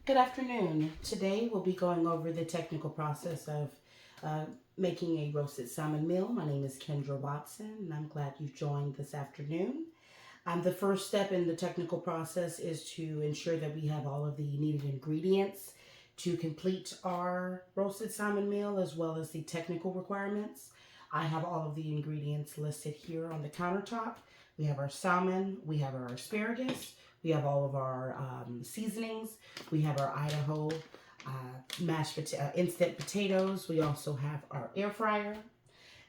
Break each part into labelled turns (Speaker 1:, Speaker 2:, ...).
Speaker 1: Good afternoon. Today we'll be going over the technical process of uh, making a roasted salmon meal. My name is Kendra Watson, and I'm glad you've joined this afternoon. The first step in the technical process is to ensure that we have all of the needed ingredients to complete our roasted salmon meal, as well as the technical requirements. I have all of the ingredients listed here on the countertop. We have our salmon, we have our asparagus, we have all of our seasonings, we have our Idaho instant potatoes. We also have our air fryer,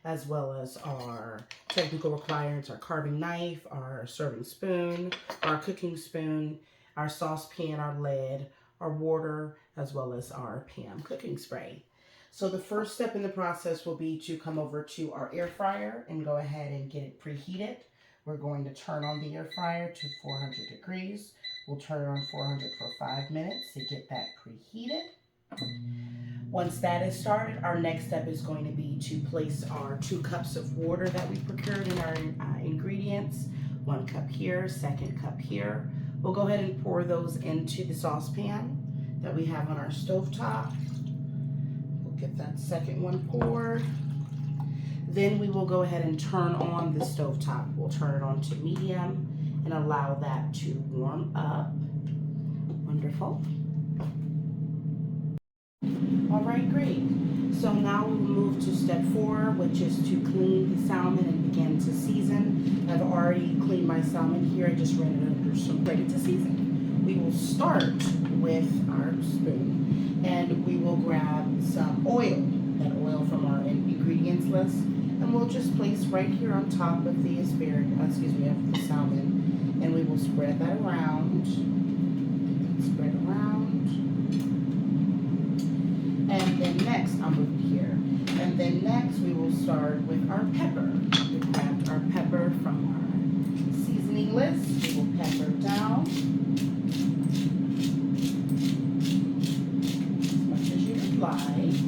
Speaker 1: as well as our technical requirements, our carving knife, our serving spoon, our cooking spoon, our saucepan, our lid, our water, as well as our PAM cooking spray. So the first step in the process will be to come over to our air fryer and go ahead and get it preheated. We're going to turn on the air fryer to 400 degrees. We'll turn it on 400 for 5 minutes to get that preheated. Once that is started, our next step is going to be to place our 2 cups of water that we procured in our ingredients. 1 cup here, 2nd cup here. We'll go ahead and pour those into the saucepan that we have on our stovetop. We'll get that second one poured. Then we will go ahead and turn on the stovetop. We'll turn it on to medium and allow that to warm up. Wonderful. All right, great. So now we will move to step 4, which is to clean the salmon and begin to season. I've already cleaned my salmon here. I just ran it under some ready to season. We will start with our spoon, and we will grab some oil, that oil from our ingredients list, and we'll just place right here on top of the asparagus, of the salmon, and we will spread that around. Spread around. And then next, I'll move here. And then next, we will start with our pepper. We grabbed our pepper from our seasoning list. We will pepper down as much as you would like.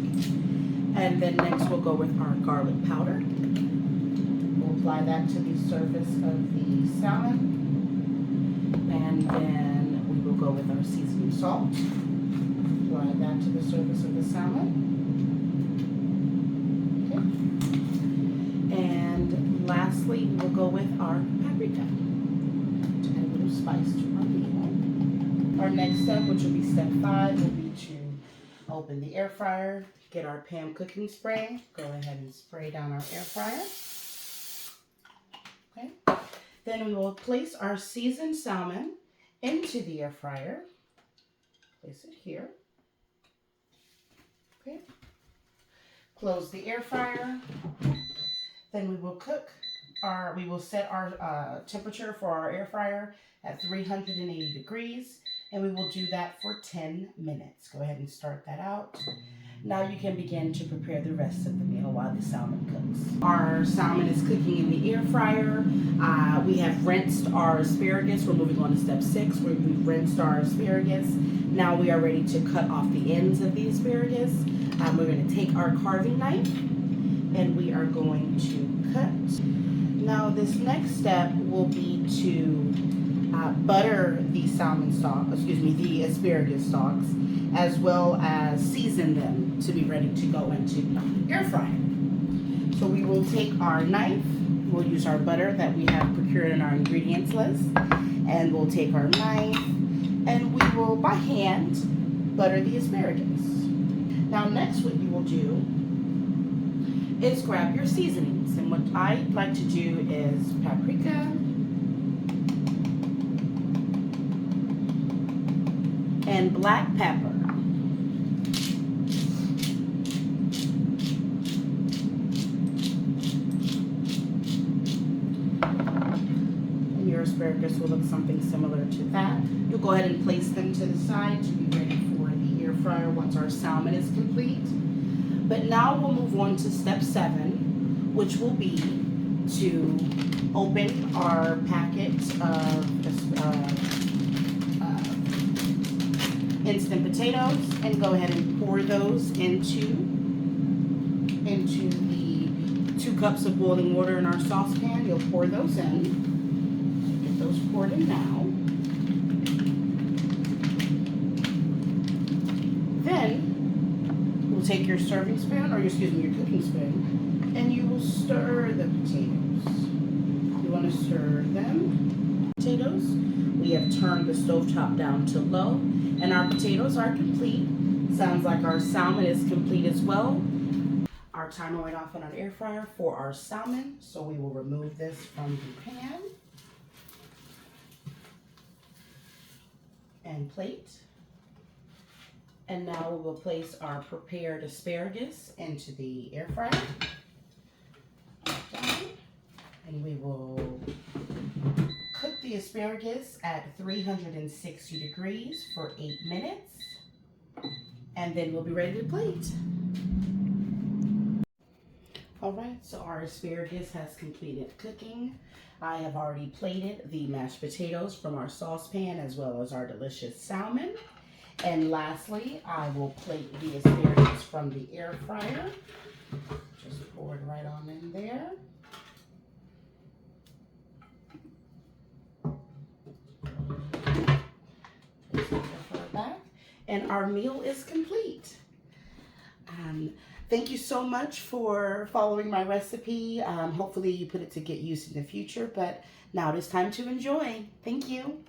Speaker 1: And then next, we'll go with our garlic powder. We'll apply that to the surface of the salmon. And then we will go with our seasoning salt. Apply that to the surface of the salmon. Okay. And lastly, we'll go with our paprika to add a little spice to our meal. Our next step, which will be step 5, will be to open the air fryer, get our PAM cooking spray, go ahead and spray down our air fryer. Okay. Then we will place our seasoned salmon into the air fryer. Place it here. Okay. Close the air fryer. Then we will set our temperature for our air fryer at 380 degrees, and we will do that for 10 minutes. Go ahead and start that out. Now you can begin to prepare the rest of the meal while the salmon cooks. Our salmon is cooking in the air fryer. We have rinsed our asparagus. We're moving on to step 6, where we've rinsed our asparagus. Now we are ready to cut off the ends of the asparagus. We're going to take our carving knife and we are going to cut. Now this next step will be to butter the the asparagus stalks, as well as season them to be ready to go into the air fryer. So we will take our knife, we'll use our butter that we have procured in our ingredients list, and we'll take our knife and we will, by hand, butter the asparagus. Now next, what you will do is grab your seasonings, and what I like to do is paprika and black pepper. And your asparagus will look something similar to that. You'll go ahead and place them to the side to be ready for the air fryer once our salmon is complete. But now we'll move on to step 7, which will be to open our packet of instant potatoes and go ahead and pour those into the 2 cups of boiling water in our saucepan. You'll pour those in. Get those poured in now. take your serving spoon, or excuse me, your cooking spoon, and you will stir the potatoes. You want to stir them. Potatoes. We have turned the stovetop down to low, and our potatoes are complete. Sounds like our salmon is complete as well. Our timer went off on our air fryer for our salmon, so we will remove this from the pan and plate. And now we will place our prepared asparagus into the air fryer. And we will cook the asparagus at 360 degrees for 8 minutes. And then we'll be ready to plate. All right, so our asparagus has completed cooking. I have already plated the mashed potatoes from our saucepan as well as our delicious salmon. And lastly, I will plate the asparagus from the air fryer. Just pour it right on in there. Place the air fryer back. And our meal is complete. Thank you so much for following my recipe. Hopefully you put it to get use in the future, but now it is time to enjoy. Thank you.